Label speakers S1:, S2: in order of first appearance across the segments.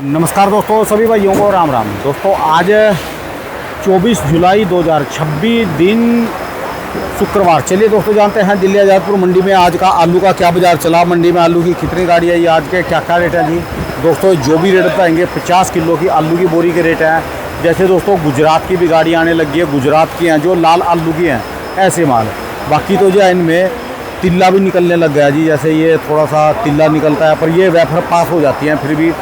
S1: नमस्कार दोस्तों, सभी भाइयों को राम राम। दोस्तों आज 24 जुलाई 2026 दिन शुक्रवार। चलिए दोस्तों जानते हैं दिल्ली आज़ादपुर मंडी में आज का आलू का क्या बाज़ार चला, मंडी में आलू की कितनी गाड़ी आई, आज के क्या क्या रेट है जी। दोस्तों जो भी रेट बताएंगे 50 किलो की आलू की बोरी के रेट हैं। जैसे दोस्तों गुजरात की भी गाड़ी आने लगी है, गुजरात की हैं जो लाल आलू की हैं, ऐसे माल। बाकी तो जो है इनमें तिल्ला भी निकलने लग गया जी। जैसे ये थोड़ा सा तिल्ला निकलता है पर ये वेफर पास हो जाती हैं, फिर भी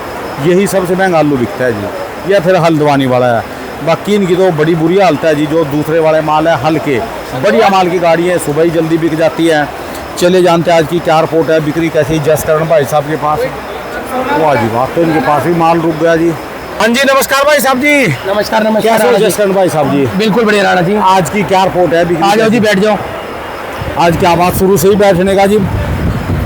S1: यही सबसे महंगा आलू बिकता है जी। यह फिर हल्द्वानी वाला है। बाकी इनकी तो बड़ी बुरी हालत है जी। जो दूसरे वाले माल है हल्के बढ़िया माल की गाड़ी है, सुबह ही जल्दी बिक जाती है। चले जानते हैं आज की क्या रिपोर्ट है, बिक्री कैसी। जसकरण भाई साहब के पास वाह जी वाह, तो इनके पास भी माल रुक गया जी। हाँ जी नमस्कार भाई साहब जी।
S2: नमस्कार
S1: नमस्कार जसकरण भाई साहब जी।
S2: बिल्कुल बढ़िया राणा जी।
S1: आज की क्या रिपोर्ट है,
S2: आ जाओ जी, बैठ जाओ।
S1: आज क्या बात, शुरू से ही बैठने का जी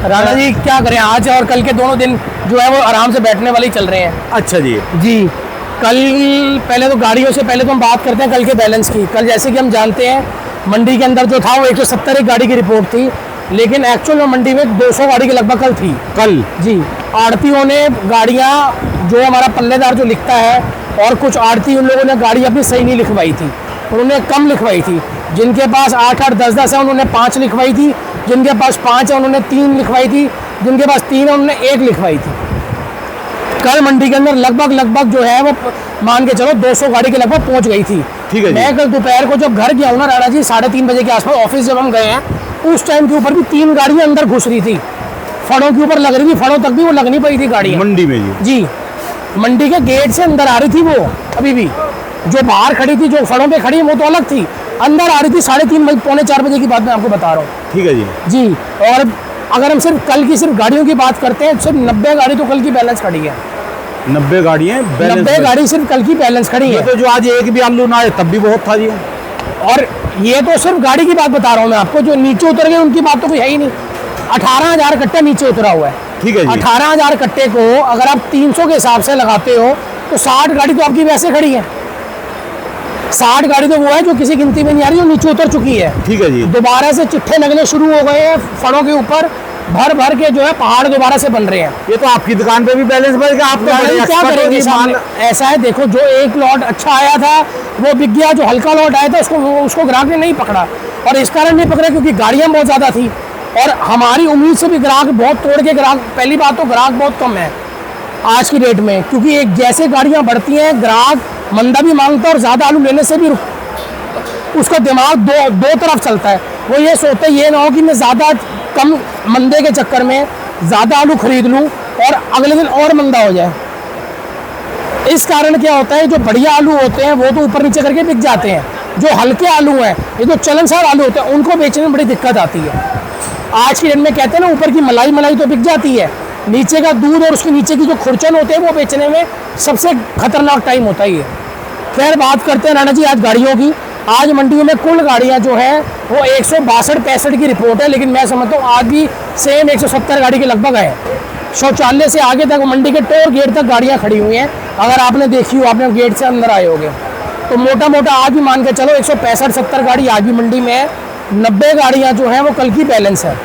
S2: राणा जी क्या करें, आज और कल के दोनों दिन जो है वो आराम से बैठने वाले ही चल रहे हैं।
S1: अच्छा जी
S2: जी। कल पहले तो गाड़ियों से पहले तो हम बात करते हैं कल के बैलेंस की। कल जैसे कि हम जानते हैं मंडी के अंदर जो था वो 170 एक गाड़ी की रिपोर्ट थी, लेकिन एक्चुअल में मंडी में 200 गाड़ी के लगभग कल थी। कल जी आड़तियों ने गाड़ियाँ जो हमारा पल्लेदार जो लिखता है, और कुछ आड़ती उन लोगों ने गाड़ी अपनी सही नहीं लिखवाई थी, उन्होंने कम लिखवाई थी। जिनके पास 8-8, 10-10 है उन्होंने 5 लिखवाई थी, जिनके पास 5 है उन्होंने 3 लिखवाई थी, जिनके पास 3 है उन्होंने 1 लिखवाई थी। कल मंडी के अंदर लगभग जो है वो मान के चलो 200 गाड़ी के लगभग पहुंच गई थी।
S1: ठीक है।
S2: मैं कल दोपहर को जब घर गया हूँ ना राणा जी, 3:30 बजे के आसपास ऑफिस जब हम गए हैं, उस टाइम के ऊपर भी 3 गाड़ियाँ अंदर घुस रही थी, फड़ों के ऊपर लग रही थी, फड़ों तक भी वो लग नहीं पाई थी गाड़ी
S1: मंडी में
S2: जी। मंडी के गेट से अंदर आ रही थी वो, अभी भी जो बाहर खड़ी थी, जो फड़ों पे खड़ी है वो तो अलग थी, अंदर आ रही थी 3:30 बजे, 3:45 बजे की बात मैं आपको बता रहा हूँ।
S1: ठीक है जी
S2: जी। और अगर हम सिर्फ कल की सिर्फ गाड़ियों की बात करते हैं, सिर्फ 90 गाड़ी तो कल की बैलेंस खड़ी है।
S1: 90 गाड़ियाँ
S2: 90 गाड़ी सिर्फ कल की बैलेंस खड़ी है।
S1: तो जो आज एक भी आलू ना आए तब भी बहुत था जी।
S2: और ये तो सिर्फ गाड़ी की बात बता रहा हूँ मैं आपको, जो नीचे उतर गए उनकी बात तो कोई है ही नहीं। 18,000 कट्टा नीचे उतरा हुआ है।
S1: ठीक है जी।
S2: 18,000 कट्टे को अगर आप 300 के हिसाब से लगाते हो तो 60 गाड़ी तो आपकी वैसे खड़ी है। 60 गाड़ी तो वो है जो किसी गिनती में नहीं आ रही, जो नीचे उतर चुकी है।
S1: ठीक है जी।
S2: दोबारा से चिट्ठे लगने शुरू हो गए हैं फड़ों के ऊपर, भर भर के जो है पहाड़ दोबारा से बन रहे हैं।
S1: ये तो आपकी दुकान पे भी बैलेंस बढ़ेगा, आप तो
S2: क्या करेंगे सामने। ऐसा है देखो, जो एक लॉट अच्छा आया था वो बिक गया, जो हल्का लॉट आया था उसको ग्राहक ने नहीं पकड़ा। और इस कारण नहीं पकड़ा क्योंकि गाड़ियाँ बहुत ज़्यादा थी, और हमारी उम्मीद से भी ग्राहक बहुत तोड़ के ग्राहक, पहली बात तो ग्राहक बहुत कम है आज की डेट में, क्योंकि एक जैसे गाड़ियाँ बढ़ती हैं ग्राहक मंदा भी मांगता है, और ज़्यादा आलू लेने से भी उसका दिमाग दो तरफ चलता है। वो ये सोचते ये ना हो कि मैं ज़्यादा कम मंदे के चक्कर में ज़्यादा आलू खरीद लूँ और अगले दिन और मंदा हो जाए। इस कारण क्या होता है, जो बढ़िया आलू होते हैं वो तो ऊपर नीचे करके बिक जाते हैं, जो हल्के आलू हैं, ये जो चलनसार आलू होते हैं उनको बेचने में बड़ी दिक्कत आती है। आज की डेट में कहते हैं ना, ऊपर की मलाई तो बिक जाती है, नीचे का दूध और उसके नीचे की जो खुरचन होते हैं वो बेचने में सबसे खतरनाक टाइम होता ही है। खैर बात करते हैं राणा जी आज गाड़ियों की। आज मंडियों में कुल गाड़ियां जो है वो 162-65 की रिपोर्ट है, लेकिन मैं समझता हूँ आज भी सेम 170 गाड़ी के लगभग है। शौचालय से आगे तक मंडी के टोल गेट तक गाड़ियाँ खड़ी हुई हैं। अगर आपने देखी हो, आपने गेट से अंदर आए होगे, तो मोटा मोटा आज भी मान के चलो 165-70 गाड़ी आज भी मंडी में है। 90 गाड़ियाँ जो हैं वो कल की बैलेंस है,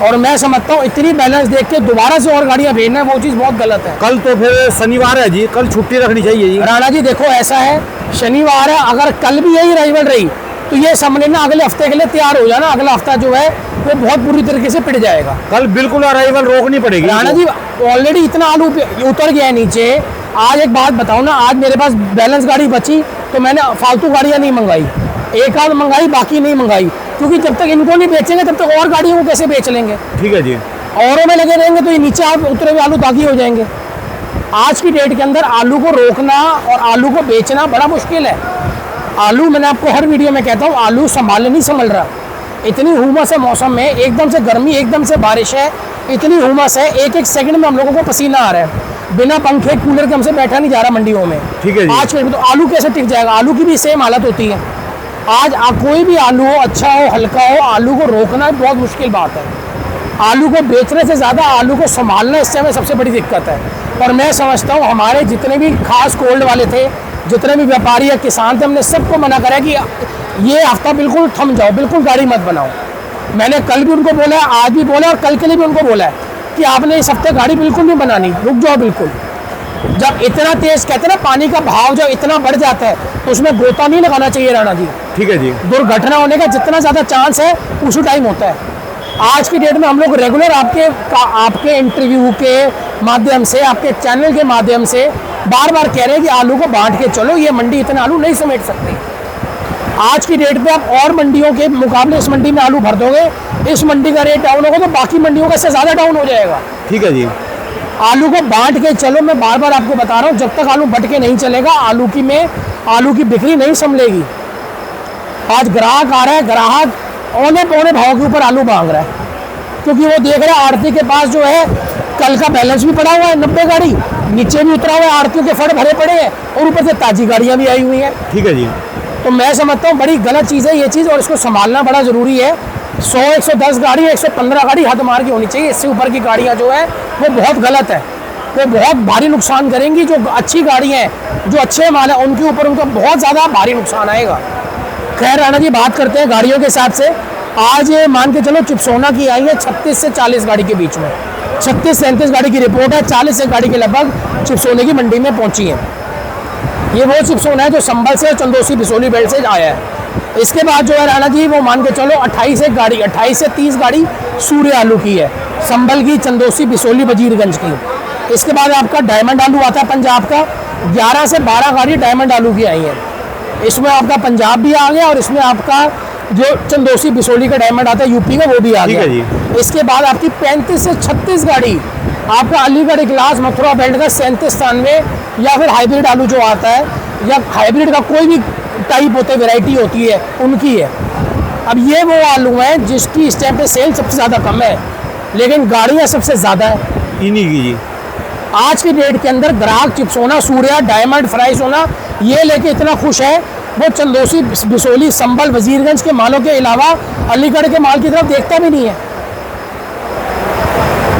S2: और मैं समझता हूँ इतनी बैलेंस देख के दोबारा से और गाड़ियाँ भेजना वो चीज़ बहुत गलत है।
S1: कल तो फिर शनिवार है जी, कल छुट्टी रखनी चाहिए जी।
S2: राणा जी देखो ऐसा है, शनिवार है, अगर कल भी यही राइवल रही तो ये समझ लेना अगले हफ्ते के लिए तैयार हो जाना। अगला हफ्ता जो है वो बहुत बुरी तरीके से पिट जाएगा।
S1: कल बिल्कुल अराइवल रोकनी पड़ेगी।
S2: राणा जी ऑलरेडी इतना आलू उतर गया है नीचे। आज एक बात बताओ ना, आज मेरे पास बैलेंस गाड़ी बची तो मैंने फालतू गाड़ियाँ नहीं मंगाई, एक आध मंगाई, बाकी नहीं मंगाई, क्योंकि जब तक इनको नहीं बेचेंगे तब तक और गाड़ियों को कैसे बेच लेंगे।
S1: ठीक है जी।
S2: औरों में लगे रहेंगे तो ये नीचे आप उतरे हुए आलू दागी हो जाएंगे। आज की डेट के अंदर आलू को रोकना और आलू को बेचना बड़ा मुश्किल है। आलू मैंने आपको हर वीडियो में कहता हूँ, आलू संभालने नहीं संभल रहा। इतनी हुमस है मौसम में, एकदम से गर्मी, एकदम से बारिश है, इतनी हुमस है, एक सेकंड में हम लोगों को पसीना आ रहा है। बिना पंखे कूलर के हमसे बैठा नहीं जा रहा मंडियों में।
S1: ठीक है जी।
S2: आज के तो आलू कैसे टिक जाएगा, आलू की भी सेम हालत होती है। आज कोई भी आलू हो, अच्छा हो, हल्का हो, आलू को रोकना बहुत मुश्किल बात है। आलू को बेचने से ज़्यादा आलू को संभालना इससे हमें सबसे बड़ी दिक्कत है। और मैं समझता हूँ हमारे जितने भी खास कोल्ड वाले थे, जितने भी व्यापारी या किसान थे, हमने सबको मना करा कि ये हफ्ता बिल्कुल थम जाओ, बिल्कुल गाड़ी मत बनाओ। मैंने कल भी उनको बोला है, आज भी बोला और कल के लिए भी उनको बोला है कि आपने इस हफ्ते गाड़ी बिल्कुल नहीं बनानी, रुक जाओ बिल्कुल। जब इतना तेज कहते हैं ना पानी का भाव जब इतना बढ़ जाता है तो उसमें गोता नहीं लगाना चाहिए राणा जी।
S1: ठीक है जी।
S2: दुर्घटना होने का जितना ज़्यादा चांस है उसी टाइम होता है। आज की डेट में हम लोग रेगुलर आपके इंटरव्यू के माध्यम से, आपके चैनल के माध्यम से बार बार कह रहे हैं कि आलू को बांट के चलो, ये मंडी इतना आलू नहीं समेट सकती। आज की डेट पे आप और मंडियों के मुकाबले इस मंडी में आलू भर दोगे, इस मंडी का रेट डाउन होगा तो बाकी मंडियों का इससे ज़्यादा डाउन हो जाएगा।
S1: ठीक है जी।
S2: आलू को बांट के चलो, मैं बार बार आपको बता रहा हूँ, जब तक आलू बट के नहीं चलेगा आलू की बिक्री नहीं संभलेगी। आज ग्राहक आ रहा है, ग्राहक औने पौने भाव के ऊपर आलू मांग रहा है क्योंकि वो देख रहा है आड़ती के पास जो है कल का बैलेंस भी पड़ा हुआ है 90 गाड़ी, नीचे भी उतरा हुआ है, आड़तियों के फड़ भरे पड़े हैं और ऊपर से ताजी गाड़ियाँ भी आई हुई हैं।
S1: ठीक है जी।
S2: तो मैं समझता हूँ बड़ी गलत चीज़ है ये चीज़ और इसको संभालना बड़ा ज़रूरी है। 100-110 गाड़ी, 115 गाड़ी हद मार की होनी चाहिए। इससे ऊपर की गाड़ियाँ जो है वो बहुत गलत है, वो बहुत भारी नुकसान करेंगी। जो अच्छी गाड़ियाँ हैं, जो अच्छे माल हैं, उनके ऊपर उनका बहुत ज़्यादा भारी नुकसान आएगा। खैर राणा जी, बात करते हैं गाड़ियों के हिसाब से। आज मान के चलो चिप्सोना की आई है 36 से 40 गाड़ी के बीच में, 36-37 गाड़ी की रिपोर्ट है, 40 गाड़ी के लगभग चिप्सोने की मंडी में पहुंची है। ये वो चिप्सोना है जो संभल से, चंदोसी बिसोली बेल्ट से आया है। इसके बाद जो है राणा जी वो मान के चलो 28 से 30 गाड़ी सूर्य आलू की है, संभल की, चंदोसी, बिसोली, वजीरगंज की। इसके बाद आपका डायमंड आलू आता है पंजाब का, 11 से 12 गाड़ी डायमंड आलू की आई है। इसमें आपका पंजाब भी आ गया और इसमें आपका जो चंदोसी बिसोली का डायमंड आता है यूपी का वो भी आ गया। इसके बाद आपकी 35 से 36 गाड़ी आपका अलीगढ़ इगलास मथुरा बेल्ट का 37-93 या फिर हाइब्रिड आलू जो आता है या हाइब्रिड का कोई भी टाइप होते वैरायटी होती है उनकी है। अब ये वो आलू हैं जिसकी इस टाइम पे सेल सबसे ज़्यादा कम है लेकिन गाड़ियाँ सबसे ज़्यादा है
S1: इन्हीं की जी।
S2: आज की डेट के अंदर ग्राहक चिप्सोना, सूर्या, डायमंड, फ्राई सोना ये लेके इतना खुश है, वो चंदोसी, बिसोली, संभल, वजीरगंज के मालों के अलावा अलीगढ़ के माल की तरफ देखता भी नहीं है।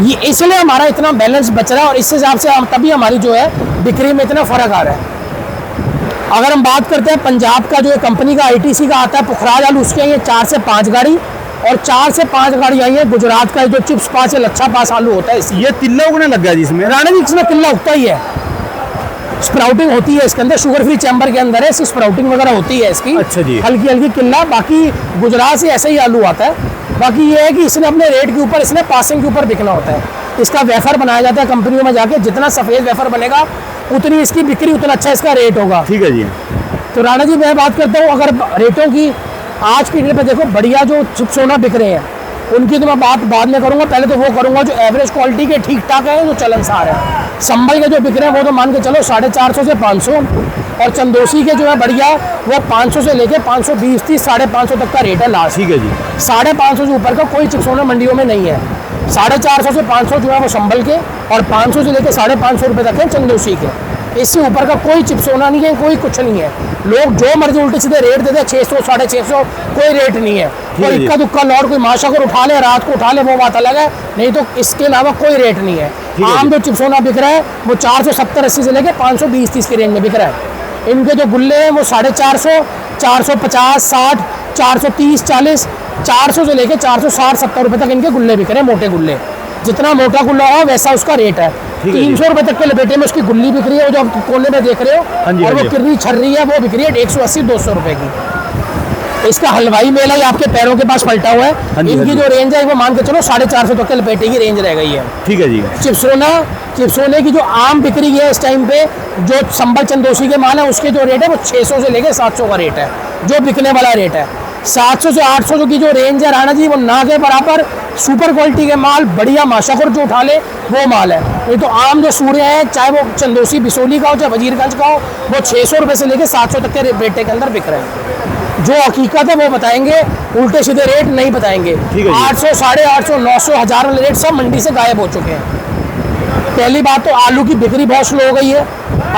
S2: ये इसलिए हमारा इतना बैलेंस बच रहा है और इस हिसाब से हम तभी हमारी जो है बिक्री में इतना फ़र्क आ रहा है। अगर हम बात करते हैं पंजाब का जो कंपनी का ITC का आता है पुखराज आलू, उसके आई है 4 से 5 गाड़ी और 4 से 5 गाड़ी आई है गुजरात का जो चिप्स पास या लच्छा पास आलू होता है।
S1: ये तिल्ला उगने लग गया जिसमें
S2: राणा जी, इसमें तिल्ला उगता ही है, स्प्राउटिंग होती है इसके अंदर, शुगर फ्री चैम्बर के अंदर है, इसकी स्प्राउटिंग वगैरह होती है इसकी।
S1: अच्छा जी।
S2: हल्की हल्की किल्ला। बाकी गुजरात से ऐसा ही आलू आता है। बाकी ये है कि इसने अपने रेट के ऊपर, इसने पासिंग के ऊपर बिकना होता है। इसका वेफर बनाया जाता है कंपनियों में जाके, जितना सफ़ेद वेफर बनेगा उतनी इसकी बिक्री, उतना अच्छा इसका रेट होगा।
S1: ठीक है जी।
S2: तो राणा जी मैं बात करता हूँ अगर रेटों की, आज की डेट पर देखो बढ़िया जो चिप्सोना बिक रहे हैं उनकी तो मैं बात बाद में करूँगा, पहले तो वो करूँगा जो एवरेज क्वालिटी के ठीक ठाक है, जो चलनसार है। संभल के जो बिक रहे हैं वो तो मान के चलो 450 से 500 और चंदोसी के जो है बढ़िया वो 500 से लेके 520, 30, 550 तक का रेट है लास्ट।
S1: ठीक है जी।
S2: 550 से ऊपर का कोई चिप्सोना मंडियों में नहीं है। 450 से 500 जो है वो संभल के और 500 से लेके 550 रुपये तक है चंदोसी के। इससे ऊपर का कोई चिप्सोना नहीं है, कोई कुछ नहीं है। लोग जो मर्जी उल्टे सीधे रेट देते हैं, 600, 650, कोई रेट नहीं है। कोई इक्का दुक्का लौट, कोई माशा को उठा ले, रात को उठा ले, वो बात अलग है, नहीं तो इसके अलावा कोई रेट नहीं है। आम जो चिप्सोना बिक रहा है वो 470-80 से लेके 520-30 के रेंज में बिक रहा है। इनके जो गुल्ले हैं वो 450, 450, 60, 430, 40, 400 से लेके 460-70 रुपये तक इनके गुल्ले बिक रहे हैं, मोटे गुल्ले। जितना मोटा गुल्ला हो वैसा उसका रेट है। 300 रुपये तक के लपेटे में उसकी गुल्ली बिक रही है, जो आप कोने में देख रहे हो, और वो किर्री छर्री है वो बिक रही है 180-200 रुपये की। इसका हलवाई मेला ही आपके पैरों के पास पलटा हुआ है। इनकी जो रेंज है वो मान के चलो 450 तक के लपेटे की रेंज रह गई है।
S1: ठीक है जी।
S2: चिप्सोने की जो आम बिक्री है इस टाइम पे, जो संभल चंदोसी के माल है उसके जो रेट है वो 600 से लेके 700 का रेट है, जो बिकने वाला रेट है। 700 से 800 की जो रेंज है राणा जी वो ना के बराबर सुपर क्वालिटी के माल, बढ़िया माशाखोर जो उठा ले वो माल है। नहीं तो आम जो सूर्य है, चाहे वो चंदोसी बिसोली का हो चाहे वजीरगंज का हो, वो 600 रुपये से लेके 700 तक के रेटे के अंदर बिक रहे हैं। जो हकीकत है वो बताएंगे, उल्टे सीधे रेट नहीं बताएंगे। 800, 850, 900, 1000 वाले रेट सब मंडी से गायब हो चुके हैं। पहली बात तो आलू की बिक्री बहुत स्लो हो गई है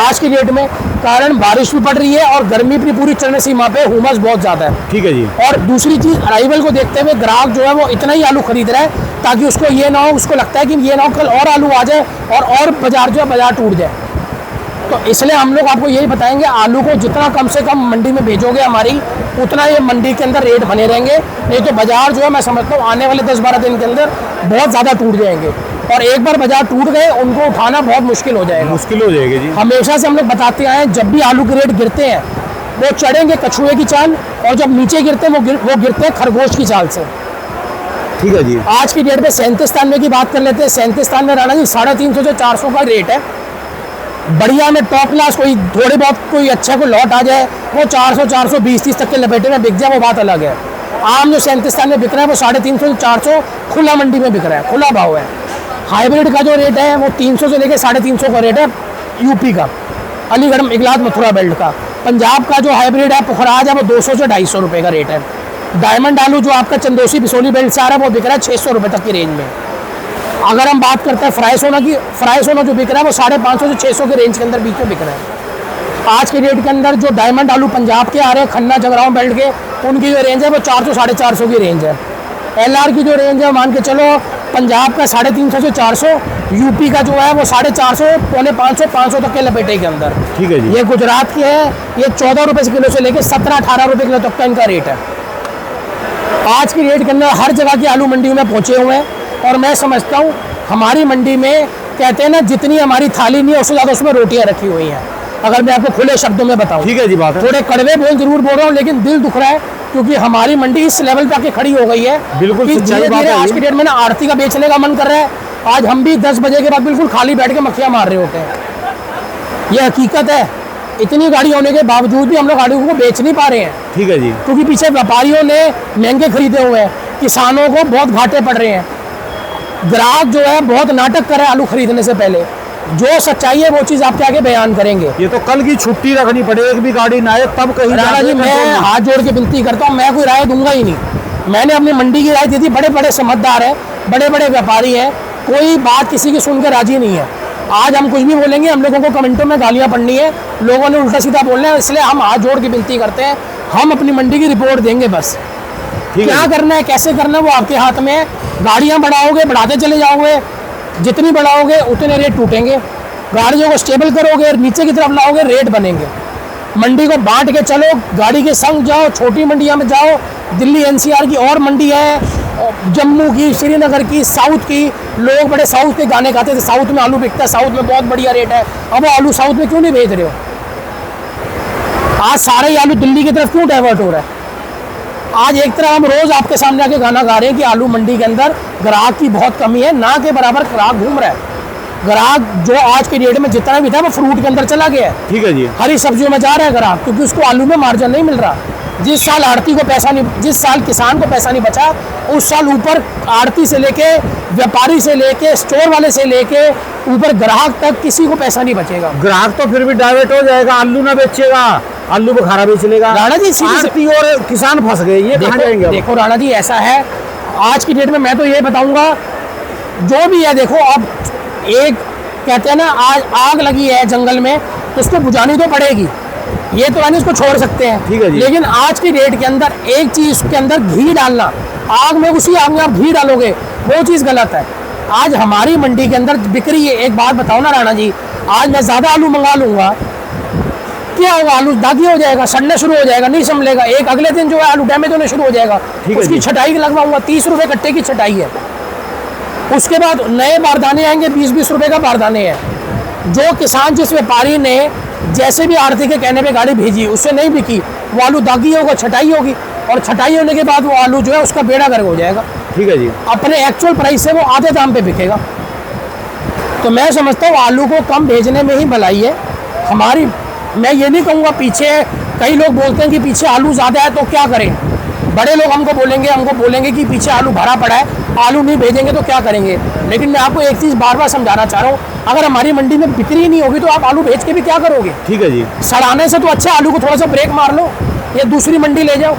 S2: आज की डेट में, कारण बारिश भी पड़ रही है और गर्मी भी पूरी चरम सीमा पे, हुमस बहुत ज़्यादा है।
S1: ठीक है जी।
S2: और दूसरी चीज़, अराइवल को देखते हुए ग्राहक जो है वो इतना ही आलू खरीद रहा है ताकि उसको ये ना हो, उसको लगता है कि ये ना हो कल और आलू आ जाए और बाजार जो है बाजार टूट जाए। तो इसलिए हम लोग आपको यही बताएंगे, आलू को जितना कम से कम मंडी में भेजोगे हमारी, उतना ये मंडी के अंदर रेट बने रहेंगे। नहीं तो बाजार जो है मैं समझता हूँ आने वाले 10-12 दिन के अंदर बहुत ज़्यादा टूट जाएंगे। और एक बार बाजार टूट गए उनको उठाना बहुत मुश्किल हो जाएगा।
S1: मुश्किल हो जाएगी जी।
S2: हमेशा से हम लोग बताते आए हैं, जब भी आलू के रेट गिरते हैं वो चढ़ेंगे कछुए की चाल, और जब नीचे गिरते हैं वो गिरते हैं खरगोश की चाल से।
S1: ठीक है जी।
S2: आज की डेट में 37 की बात कर लेते हैं। 37 में राणा जी 350 से 400 का रेट है। बढ़िया में टॉप क्लास कोई थोड़े बहुत कोई अच्छा कोई लॉट आ जाए वो 400 420 30 तक के लपेटे में बिक जाए, वो बात अलग है। आम जो 37 में बिक रहा है वो 350 से 400 खुला मंडी में बिक रहा है, खुला भाव है। हाइब्रिड का जो रेट है वो 300 से लेकर 350 का रेट है यूपी का, अलीगढ़ इगलात मथुरा बेल्ट का। पंजाब का जो हाइब्रिड है पुखराज है वो 200 से 250 रुपये का रेट है। डायमंड आलू जो आपका चंदोसी बिसोली बेल्ट से आ रहा है वो बिक रहा है 600 रुपये तक की रेंज में। अगर हम बात करते हैं फ्राई सोना की, फ्राई सोना जो बिक रहा है वो 550 से 600 के रेंज के अंदर बीच में बिक रहा है। आज के डेट के अंदर जो डायमंड आलू पंजाब के आ रहे हैं खन्ना जगराओं बेल्ट के, उनकी जो रेंज है वो 400 450 की रेंज है। LR की जो रेंज है मान के चलो पंजाब का 350 से 400, यूपी का जो है वो 450 पौने 500 500 तक के लपेटे के अंदर।
S1: ठीक है जी।
S2: ये गुजरात के है, ये 14 रुपये से किलो से लेकर 17-18 रुपये किलो तक का इनका रेट है। आज की रेट के अंदर हर जगह की आलू मंडियों में पहुंचे हुए हैं, और मैं समझता हूँ हमारी मंडी में कहते हैं ना जितनी हमारी थाली नहीं है उससे ज़्यादा उसमें रोटियां रखी हुई हैं, अगर मैं आपको खुले शब्दों में बताऊं।
S1: ठीक है जी, बात है।
S2: थोड़े कड़वे बोल जरूर बोल रहा हूँ, लेकिन दिल दुख रहा है क्योंकि हमारी मंडी इस लेवल पे आके खड़ी हो गई है।
S1: बिल्कुल
S2: कि
S1: सच्चाई बात
S2: धीरे-धीरे
S1: है
S2: आज
S1: ये।
S2: की डेट में ना आरती का बेचने का मन कर रहा है। आज हम भी 10 बजे के बाद बिल्कुल खाली बैठ के मक्खियाँ मार रहे होते हैं। ये हकीकत है। इतनी गाड़ी होने के बावजूद भी हम लोग आलू को बेच नहीं पा रहे हैं,
S1: ठीक है जी।
S2: क्योंकि पीछे व्यापारियों ने महंगे खरीदे हुए हैं, किसानों को बहुत घाटे पड़ रहे हैं। ग्राहक जो है बहुत नाटक कर रहा है आलू खरीदने से पहले। जो सच्चाई है वो चीज़ आपके आगे बयान करेंगे।
S1: ये तो कल की छुट्टी रखनी पड़े, एक भी गाड़ी ना आए तब कहीं
S2: राणा
S1: जाके
S2: जी मैं
S1: कंट्रोल नहीं।
S2: हाथ जोड़ के विनती करता हूँ, मैं कोई राय दूंगा ही नहीं। मैंने अपनी मंडी की राय दी थी, बड़े बड़े समझदार हैं, बड़े बड़े व्यापारी हैं, कोई बात किसी की सुन के राजी नहीं है। आज हम कुछ भी बोलेंगे हम लोगों को कमेंटों में गालियाँ पड़नी है, लोगों ने उल्टा सीधा बोलना है, इसलिए हम हाथ जोड़ के विनती करते हैं, हम अपनी मंडी की रिपोर्ट देंगे बस।
S1: ठीक है
S2: क्या
S1: जी।
S2: करना है कैसे करना है वो आपके हाथ में है। गाड़ियाँ बढ़ाओगे बढ़ाते चले जाओगे, जितनी बढ़ाओगे उतने रेट टूटेंगे। गाड़ियों को स्टेबल करोगे नीचे की तरफ लाओगे रेट बनेंगे। मंडी को बांट के चलो, गाड़ी के संग जाओ, छोटी मंडियाँ में जाओ। दिल्ली NCR की और मंडी है, जम्मू की, श्रीनगर की, साउथ की। लोग बड़े साउथ के गाने गाते थे, साउथ में आलू बिकता है, साउथ में बहुत बढ़िया रेट है। अब वो आलू साउथ में क्यों नहीं भेज रहे हो? आज सारे ही आलू दिल्ली की तरफ क्यों डाइवर्ट हो रहा है? आज एक तरह हम रोज आपके सामने आके गाना गा रहे हैं कि आलू मंडी के अंदर ग्राहक की बहुत कमी है, ना के बराबर ग्राहक घूम रहा है। ग्राहक जो आज के डेट में जितना भी था वो फ्रूट के अंदर चला गया है,
S1: ठीक है जी।
S2: हरी सब्जियों में जा रहा है ग्राहक, क्योंकि उसको आलू में मार्जिन नहीं मिल रहा। जिस साल आड़ती को पैसा नहीं, जिस साल किसान को पैसा नहीं बचा, उस साल ऊपर आड़ती से लेके व्यापारी से लेके स्टोर वाले से लेके ऊपर ग्राहक तक किसी को पैसा नहीं बचेगा।
S1: ग्राहक तो फिर भी डाइवर्ट हो जाएगा, आलू ना बेचेगा, आलू बुखारा बेच लेगा।
S2: राणा जी सीधी
S1: आड़ती और किसान फंस गए, ये कहाँ जाएंगे अब?
S2: देखो राणा जी ऐसा है, आज की डेट में मैं तो ये बताऊंगा जो भी है, देखो अब एक कहते हैं ना आज आग लगी है जंगल में तो उसको बुझानी तो पड़ेगी, ये तो यानी इसको छोड़ सकते हैं।
S1: ठीक है जी।
S2: लेकिन आज की डेट के अंदर एक चीज के अंदर घी डालना, आग में उसी आग में आप घी डालोगे वो चीज़ गलत है। आज हमारी मंडी के अंदर बिक्री है, एक बात बताओ ना राणा जी, आज मैं ज़्यादा आलू मंगा लूंगा, क्या होगा? आलू दागी हो जाएगा, सड़ना शुरू हो जाएगा, नहीं संभलेगा। एक अगले दिन जो है आलू डैमेज होने शुरू हो जाएगा।
S1: ठीक है
S2: उसकी
S1: जी।
S2: छटाई लगवाऊंगा, 30 रुपये कट्टे की छटाई है। उसके बाद नए बारदाने आएंगे, 20-20 रुपये का बारदाने है। जो किसान जिस व्यापारी ने जैसे भी आड़ती के कहने पे गाड़ी भेजी उससे नहीं बिकी, वो आलू दागी होगा, छटाई होगी, और छटाई होने के बाद वो आलू जो है उसका बेड़ा गर्क हो जाएगा।
S1: ठीक है जी।
S2: अपने एक्चुअल प्राइस से वो आधे दाम पे बिकेगा। तो मैं समझता हूँ आलू को कम भेजने में ही भलाई है हमारी। मैं ये नहीं कहूँगा पीछे कई लोग बोलते हैं कि पीछे आलू ज़्यादा है तो क्या करें, बड़े लोग हमको बोलेंगे कि पीछे आलू भरा पड़ा है, आलू नहीं भेजेंगे तो क्या करेंगे। लेकिन मैं आपको एक चीज़ बार बार समझाना चाह रहा हूँ, अगर हमारी मंडी में बिक्री नहीं होगी तो आप आलू भेज के भी क्या करोगे?
S1: ठीक है जी।
S2: सड़ाने से तो अच्छा आलू को थोड़ा सा ब्रेक मार लो या दूसरी मंडी ले जाओ।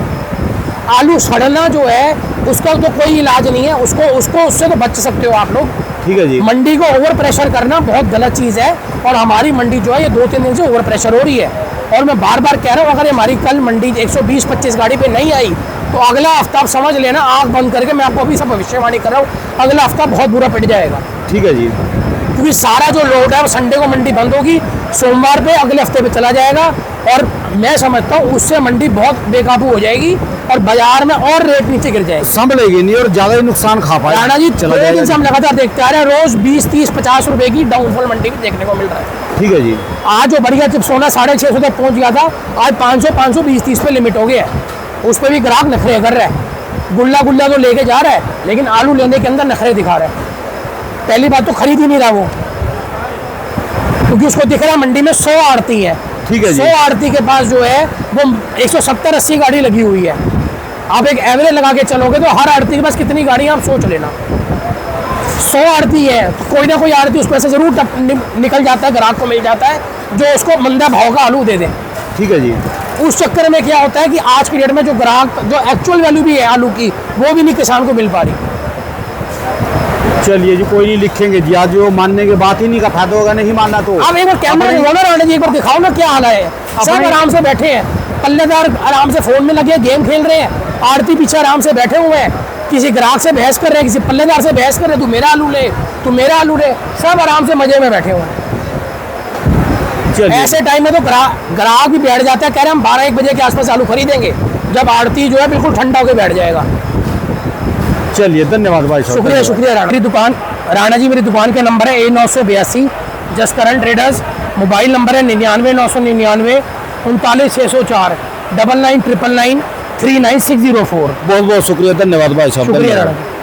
S2: आलू सड़ना जो है उसका तो कोई इलाज नहीं है, उससे तो बच सकते हो आप लोग।
S1: ठीक है जी।
S2: मंडी को ओवर प्रेशर करना बहुत गलत चीज़ है, और हमारी मंडी जो है ये 2-3 दिन से ओवर प्रेशर हो रही है। और मैं बार बार कह रहा हूँ, अगर हमारी कल मंडी 120-25 गाड़ी पे नहीं आई तो अगला हफ्ता आप समझ लेना, आँख बंद करके मैं आपको अभी सब भविष्यवाणी कर रहा हूँ, अगला हफ्ता बहुत बुरा पिट जाएगा।
S1: ठीक है जी।
S2: क्योंकि सारा जो लोड है वो संडे को मंडी बंद होगी, सोमवार पे अगले हफ्ते पे चला जाएगा, और मैं समझता हूँ उससे मंडी बहुत बेकाबू हो जाएगी और बाजार में और रेट नीचे गिर जाएगी।
S1: संभलेगी नहीं और ज्यादा ही नुकसान खा पाए।
S2: राणा जी
S1: चला
S2: थोड़े दिन
S1: जाएगा।
S2: से हम लगातार देखते आ रहे हैं, रोज 20, 30, 50 रुपए की डाउनफॉल मंडी में देखने को मिल रहा है।
S1: ठीक है जी।
S2: आज जो बढ़िया जब सोना 650 तक पहुंच गया था, आज 500, 520, 30 पे लिमिट हो गया है। उस पर भी ग्राहक नखरे कर रहा है। गुल्ला गुल्ला तो लेके जा रहा है, लेकिन आलू लेने के अंदर नखरे दिखा रहा है। पहली बात तो खरीद ही नहीं रहा वो, क्योंकि उसको दिख रहा है मंडी में 100 आड़ती है।
S1: ठीक है जी।
S2: 100 आड़ती के पास जो है वो 170-80 गाड़ी लगी हुई है। आप एक एवरेज लगा के चलोगे तो हर आड़ती के पास कितनी गाड़ी आप सोच लेना। 100 आड़ती है, कोई ना कोई आड़ती उसमें से जरूर निकल जाता है, ग्राहक को मिल जाता है जो उसको मंदा भाव का आलू दे दे।
S1: ठीक है जी।
S2: उस चक्कर में क्या होता है कि आज की डेट में जो ग्राहक, जो एक्चुअल वैल्यू भी है आलू की, वो भी नहीं किसान को मिल पा रही।
S1: चलिए जी, कोई नहीं, लिखेंगे जी। आज जो मानने के बात ही नहीं का फायदा होगा, नहीं मानना तो
S2: आप एक बार कैमरा
S1: अपने-
S2: दिखाओ ना राणा जी, एक बार दिखाओ ना क्या हाल है। सब आराम से बैठे हैं, पल्लेदार आराम से फोन में लगे गेम खेल रहे हैं, आड़ती पीछे आराम से बैठे हुए हैं, किसी ग्राहक से बहस कर रहे हैं, किसी पल्लेदार से बहस कर रहे हैं, तू मेरा आलू ले, तू मेरा आलू ले। सब आराम से मजे में बैठे हुए हैं।
S1: चलिए।
S2: ऐसे टाइम में तो ग्राहक भी बैठ जाता है, कह रहे हैं हम 12-1 बजे के आसपास आलू खरीदेंगे, जब आड़ती जो है बिल्कुल ठंडा होकर बैठ जाएगा।
S1: चलिए, धन्यवाद भाई साहब।
S2: शुक्रिया शुक्रिया राणा। मेरी दुकान, राणा जी मेरी दुकान का नंबर है A982, Jaskaran traders. Mobile number है 99 999 39 604 99 999 39604।
S1: बहुत बहुत शुक्रिया, धन्यवाद भाई साहब।
S2: शुक्रिया
S1: धन्यवाद।
S2: राणा जी।